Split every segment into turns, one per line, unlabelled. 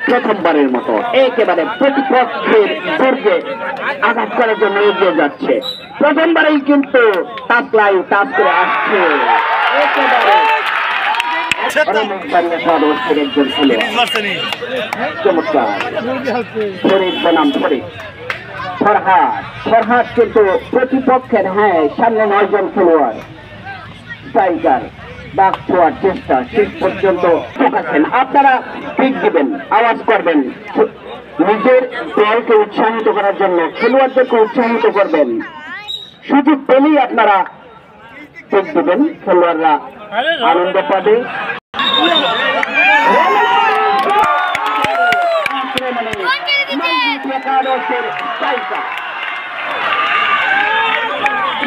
প্রথমবারের মতো একেবারে প্রতিপক্ষের দুর্গে আঘাত করার জন্য এগিয়ে যাচ্ছে। প্রথমবারেই কিন্তু টাচলাইন টাচ করে আসছে একেবারে একজন চমৎকার ফরিদ বনাম ফরিদ ফরহাদ কিন্তু প্রতিপক্ষের সামনে 9 জন খেলোয়াড় স্ট্রাইকার বাক ছোঁয়ার চেষ্টা শেষ পর্যন্ত ঠকাচ্ছেন। আপনারা পিক দিবেন, আওয়াজ করবেন, নিজের দলকে উৎসাহিত করার জন্য খেলোয়াড়দেরকে উৎসাহিত করবেন। সুযোগ পেলেই আপনারা পিক দিবেন, খেলোয়াড়রা আনন্দ পাবে।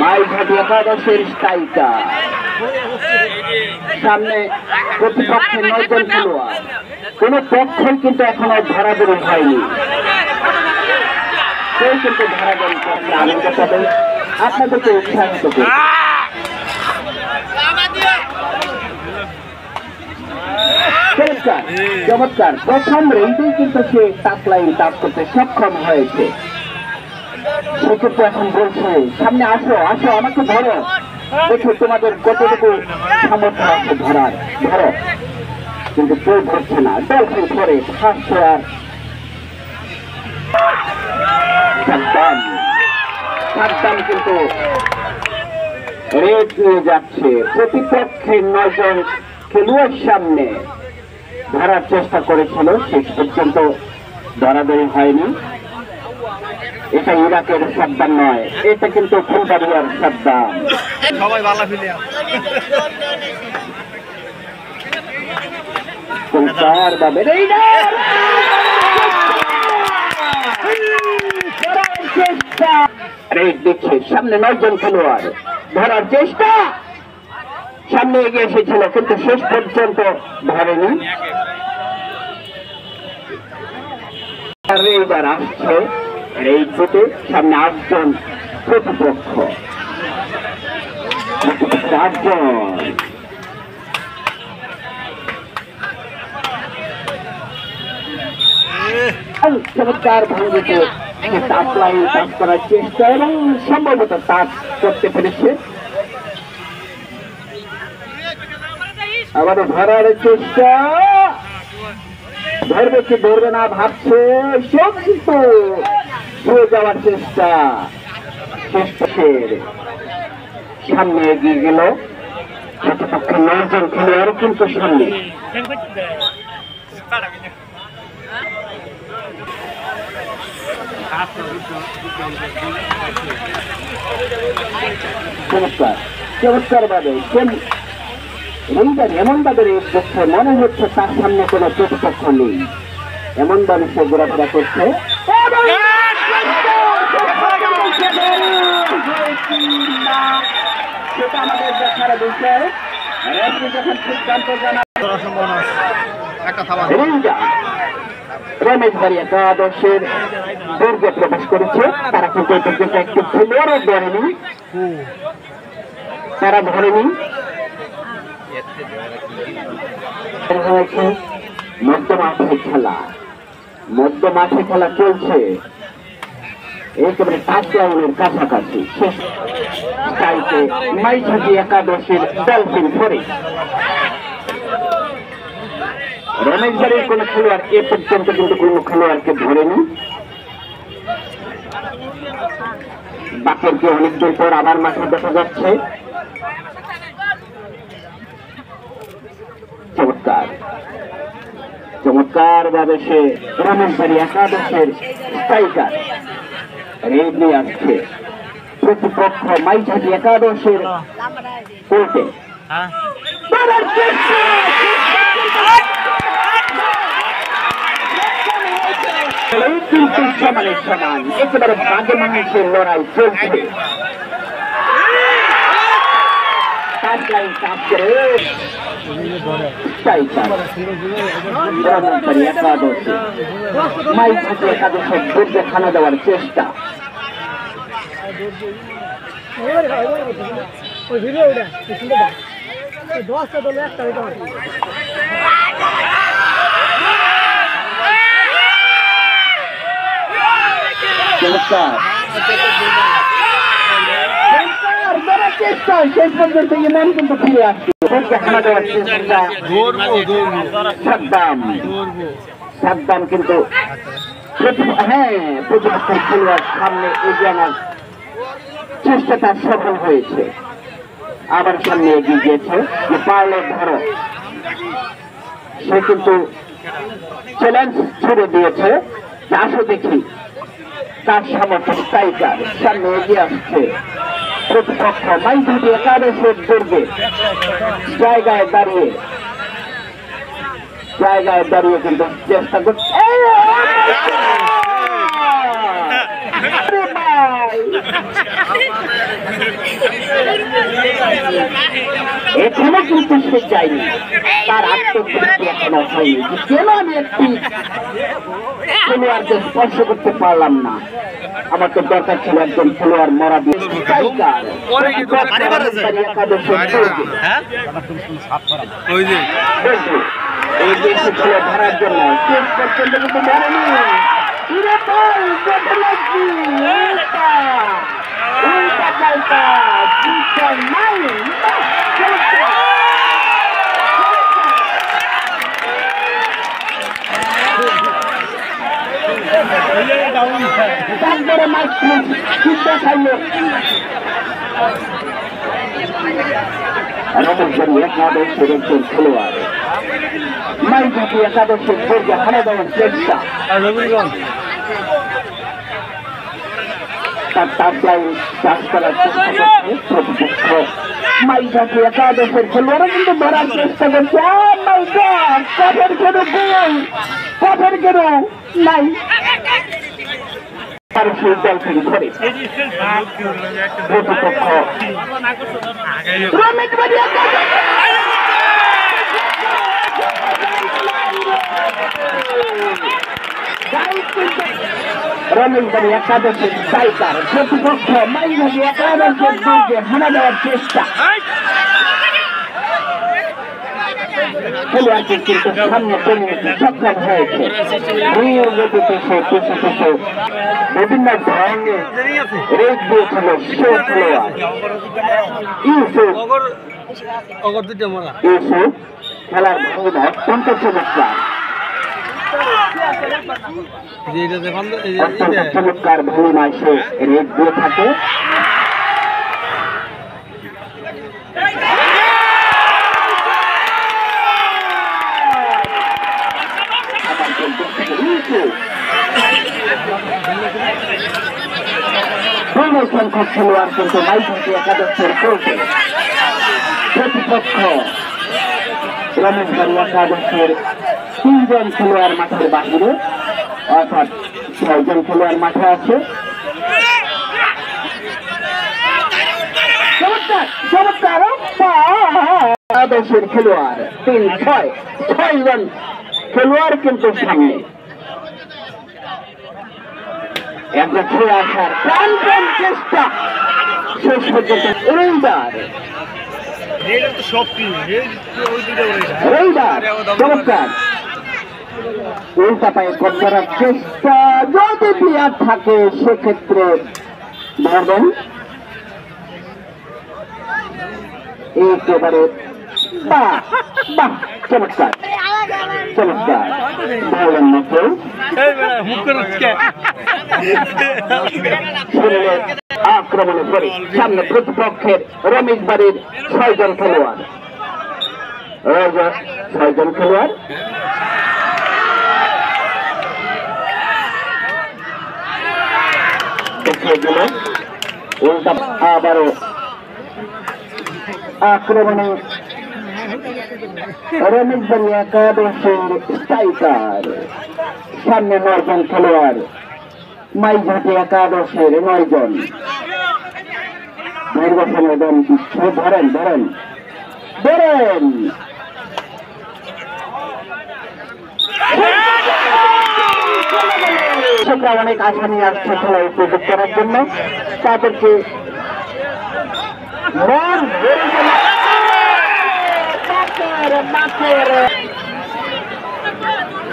মাইঘাটি একাদশের স্ট্রাইকার সামনে প্রতিপক্ষের 9 জন খেলোয়াড়, কোন পক্ষই কিন্তু এখনো ধরাধরি হয়নি। কেউ কিন্তু ধরাধরি করতে আনন্দ পাবে, আপনাদেরকে উৎসাহিত করবে। চমৎকার প্রথম রেঞ্জেই কিন্তু সে টাচলাইন টাচ করতে সক্ষম হয়েছে। সেক্ষেত্রে এখন বলছে সামনে আসো আসো আমাকে ধরো, দেখো তোমাদের কতটুকু সামর্থ্য আছে ধরার, ধরো। কিন্তু কেউ ধরছে না। ডলফিন করে ফার্স্ট প্লেয়ার সাদ্দাম কিন্তু রেড নিয়ে যাচ্ছে প্রতিপক্ষের 9 জন খেলোয়াড় সামনে। ধরার চেষ্টা করেছিল, শেষ পর্যন্ত ধরাধরি হয়নি। এটা ইরাকের সাদ্দাম নয়, এটা কিন্তু ফুলবাড়িয়ার সাদ্দাম। সবাই ভালো প্লেয়ার। দেখছে সামনে 9 জন খেলোয়াড়, ধরার চেষ্টা, সামনে এগিয়ে এসেছিল কিন্তু শেষ পর্যন্ত ধরেনি। এইবার আসছে এই ফুটে সামনে 8 জন প্রতিপক্ষ, 8 জন। চমৎকার ভঙ্গিতে টাচলাইন টাচ করার চেষ্টা এবং সম্ভবত টাচ করতে পেরেছে। আবার ধরার চেষ্টা, ধরবে কি ধরবে না ভাবছে, সব কিন্তু ছুঁয়ে যাওয়ার চেষ্টা। শেষের সামনে এগিয়ে গেল প্রতিপক্ষের 9 জন খেলোয়াড় কিন্তু সামনে। চমৎকার চমৎকার ভাবে এমন ভাবে দেখছে মনে হচ্ছে তার সামনে কোনো প্রতিপক্ষ নেই, এমন ভাবে সে ঘোরাফেরা করছে। সেটা আমাদের দেখার বিষয়। যখন সিদ্ধান্ত রমেশবাড়ি একাদশের দুর্গে প্রবেশ করেছে, তারা কিন্তু একটু খেলোয়াড়ও ধরেনি, তারা ধরেনি। মধ্য মাঠে খেলা চলছে একেবারে টাচলাইনের কাছাকাছি। শেষ স্ট্রাইকে মাইঘাটি একাদশের ডলফিন ফরিদ। রমেশবাড়ির কোন খেলোয়াড় এ পর্যন্ত কিন্তু কোন খেলোয়াড়কে ধরেনি। বাকেরকে অনেকদিন পর আবার মাঠে দেখা যাচ্ছে। চমৎকার চমৎকার ভাবে সে রমেশবাড়ি একাদশের স্ট্রাইকার রেড নিয়ে আসছে প্রতিপক্ষ মাইঘাটি একাদশের কোর্টে। কিন্তু সমানের সমান একেবারে বাঘে মানুষের লড়াই চলছে। মাইঘাটি একাদশের দুর্গে খানা দেওয়ার চেষ্টা। চমৎকার চেষ্টা শেষ পর্যন্ত ইমন কিন্তু ফিরে আসছে হানা দেওয়ার চেষ্টা সাদ্দাম কিন্তু প্রতিপক্ষের খেলোয়াড় সামনে এগিয়ে আনার চেষ্টাটা সফল হয়েছে আবার সামনে এগিয়ে গিয়েছে যে পারলে ধরো সে কিন্তু চ্যালেঞ্জ ছেড়ে দিয়েছে যে আসো দেখি তার সামর্থ্য স্ট্রাইকার সামনে এগিয়ে আসছে প্রতিপক্ষ মাইজুটি একাদশের দুর্গে জায়গায় দাঁড়িয়ে কিন্তু চেষ্টা করছে এখনো কিন্তু সে চাইনি তার আত্মতৃপ্তি এখনো হয়নি কেন আমি একটি খেলোয়াড়কে স্পর্শ করতে পারলাম না আমার তো দরকার ছিল একজন খেলোয়াড় মরা দিয়ে ধরার জন্য শেষ পর্যন্ত কিন্তু ধরেনি তারপরে মাত্র চিন্তা খাইল একাদশের একজন খেলোয়াড় মাইজুটি একাদশের দুর্গে হানা দেওয়ার চেষ্টা তার টাপলাইন চাষ করার চেষ্টা করছে প্রতিপক্ষ মাইজুটি একাদশের খেলোয়াড় কিন্তু ধরার চেষ্টা করছে কাঠের কেন নাই সেই দল থেকে ধরে প্রতিপক্ষ রমেশবাড়ি একাদশের স্ট্রাইকার প্রতিপক্ষ মাইজুটি একাদশের দুর্গে হানা দেওয়ার চেষ্টা খেলোয়াড়কে কিন্তু সামনে টেনে সক্ষম হয়েছে বিভিন্ন ধরনের রেট দিয়েছিল সে খেলোয়াড় ইউসুফ খেলার ভূমিকা অত্যন্ত চমৎকার চমৎকার ভূমিকায় সে রেট দিয়ে থাকে সংখ্যক খেলোয়াড় কিন্তু মাইজুটি একাদশের কোর্টে প্রতিপক্ষ রমেশবাড়ি একাদশের 3 জন খেলোয়াড় মাঠের বাহিরে অর্থাৎ 6 জন খেলোয়াড় মাঠে আছে একাদশের খেলোয়াড় 6 জন খেলোয়াড় কিন্তু সামনে একটা ছুঁয়ে আসার প্রাণপণ চেষ্টা শেষ পর্যন্ত চমৎকার উল্টা পায়ে করার চেষ্টা যদি প্লেয়ার থাকে সেক্ষেত্রে ধরবেন একেবারে চমৎকার ধরবেন না কেউ আক্রমণে পড়ে সামনে প্রতিপক্ষের রমেশবাড়ির 6 জন খেলোয়াড় দেখিয়ে দিল উল্টা আবারও আক্রমণে রমেশবাড়ি একাদশের স্ট্রাইকার সামনে 9 জন খেলোয়াড় মাইজুটি একাদশের 9 জন নির্বাচনে ধরেন অনেক আশা নিয়ে আসছে খেলা উপভোগ করার জন্য তাদেরকে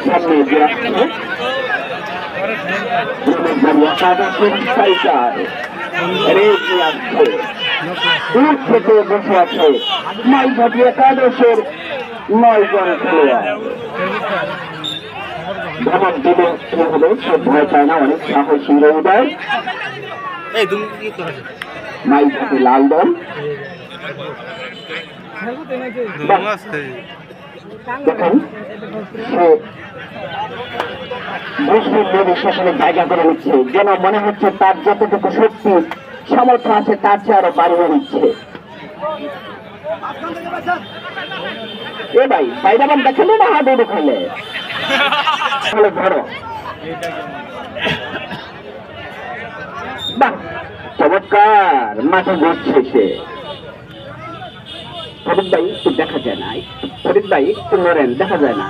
সামনে একাদশের স্ট্রাইকার রেগে আসছে, দূর থেকে বসে আছে মাইঘাটি একাদশের 9 জন খেলোয়াড়। ধমক দিলে কি হবে সে ভয় পায় না, অনেক সাহসী রবিবার। মাইঘাটি লাল দল দেখেন সে মুসলিম নদী শাসনের জায়গা করে নিচ্ছে, যেন মনে হচ্ছে তার যতটুকু শক্তি সামর্থ্য আছে তার চেয়ে আরো বাড়িয়ে নিচ্ছে। এ ভাই বাইরাবান দেখেলে না হাত ঢুকাইলে ধরো, বাহ চমৎকার মাঠে ঘুরছে সে। ফরিদ ভাই একটু দেখা যায় না, ফরিদ ভাই একটু নড়েন, দেখা যায় না।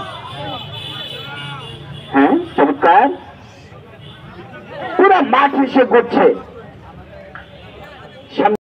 হ্যাঁ চমৎকার, পুরো মাঠ এসে ঘুরছে।